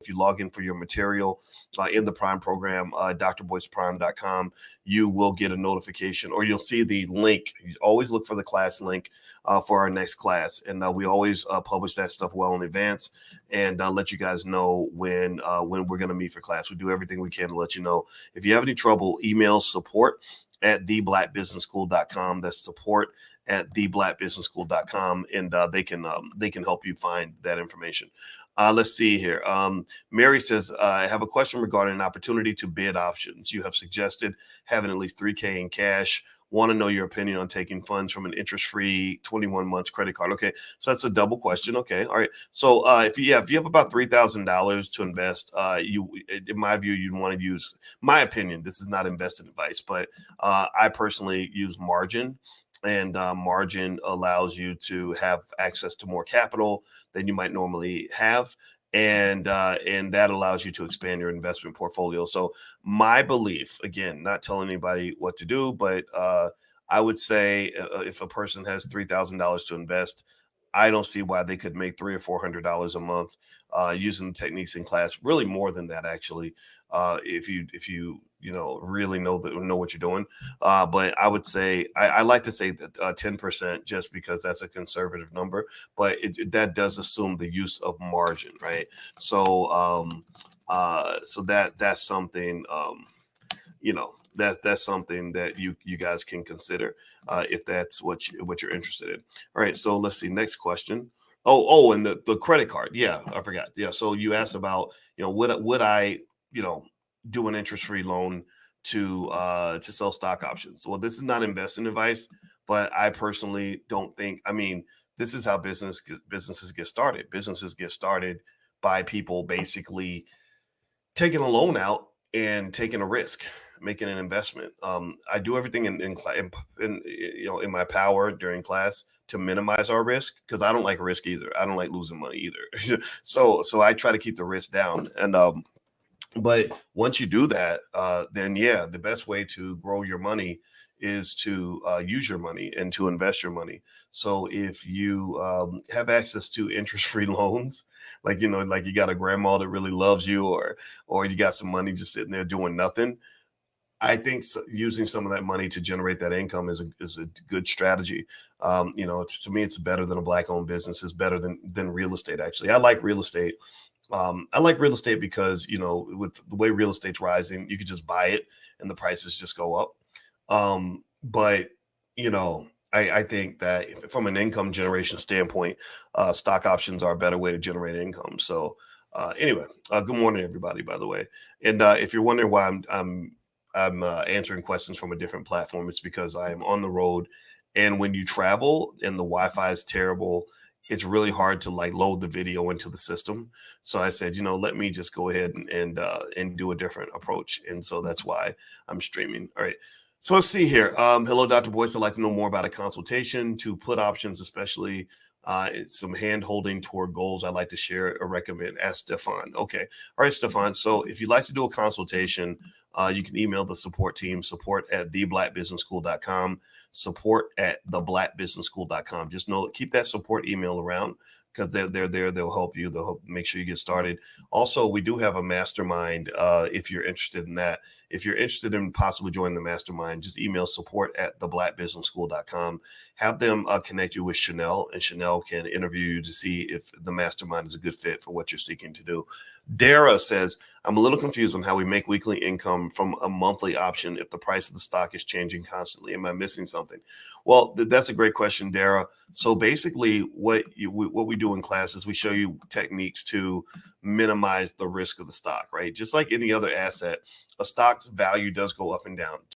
if you log in for your material in the Prime program, drboyceprime.com, you will get a notification or you'll see the link. You always look for the class link for our next class. And we always publish that stuff well in advance and let you guys know when we're going to meet for class. We do everything we can to let you know. If you have any trouble, email support@theblackbusinessschool.com. That's support@theblackbusinessschool.com, and they can help you find that information. Let's see here. Mary says, I have a question regarding an opportunity to bid options. You have suggested having at least $3,000 in cash. Want to know your opinion on taking funds from an interest-free 21 months credit card. Okay, so that's a double question. Okay, all right. So if you have about $3,000 to invest, in my view, you'd want to use, my opinion, this is not investing advice, but I personally use margin. And margin allows you to have access to more capital than you might normally have, and that allows you to expand your investment portfolio. So my belief, again, not telling anybody what to do, but I would say if a person has $3,000 to invest, I don't see why they could make $300 or $400 a month using the techniques in class. Really, more than that, actually. If you really know what you're doing. But I would say I like to say that 10% just because that's a conservative number, but that does assume the use of margin, right? So so that's something that's something that you guys can consider if that's what you're interested in. All right, so let's see. Next question. And the credit card. Yeah, I forgot. Yeah, so you asked about would I do an interest-free loan to sell stock options. Well, this is not investing advice, but I personally don't think. I mean, this is how businesses get started. Businesses get started by people basically taking a loan out and taking a risk, making an investment. I do everything in my power during class to minimize our risk because I don't like risk either. I don't like losing money either. So I try to keep the risk down. And but once you do that, then yeah, the best way to grow your money is to use your money and to invest your money. So if you have access to interest-free loans, like like you got a grandma that really loves you, or you got some money just sitting there doing nothing, I think using some of that money to generate that income is a good strategy. To me, it's better than a black-owned business. It's better than real estate. Actually, I like real estate. I like real estate because with the way real estate's rising, you could just buy it and the prices just go up. But I think that from an income generation standpoint, stock options are a better way to generate income. So anyway, good morning, everybody. By the way, and if you're wondering why I'm answering questions from a different platform, it's because I am on the road, and when you travel and the Wi-Fi is terrible, it's really hard to like load the video into the system. So I said, let me just go ahead and do a different approach. And so that's why I'm streaming. All right. So let's see here. Hello, Dr. Boyce. I'd like to know more about a consultation to put options, especially some hand holding toward goals I'd like to share or recommend. Ask Stefan. Okay. All right, Stefan. So if you'd like to do a consultation, you can email the support team, support@theblackbusinessschool.com, support@theblackbusinessschool.com. Just keep that support email around because they're there. They'll help you. They'll help make sure you get started. Also, we do have a mastermind if you're interested in that. If you're interested in possibly joining the mastermind, just email support@theblackbusinessschool.com. Have them connect you with Chanel, and Chanel can interview you to see if the mastermind is a good fit for what you're seeking to do. Dara says, I'm a little confused on how we make weekly income from a monthly option if the price of the stock is changing constantly. Am I missing something? Well, that's a great question, Dara. So basically what we do in class is we show you techniques to minimize the risk of the stock, right? Just like any other asset, a stock's value does go up and down.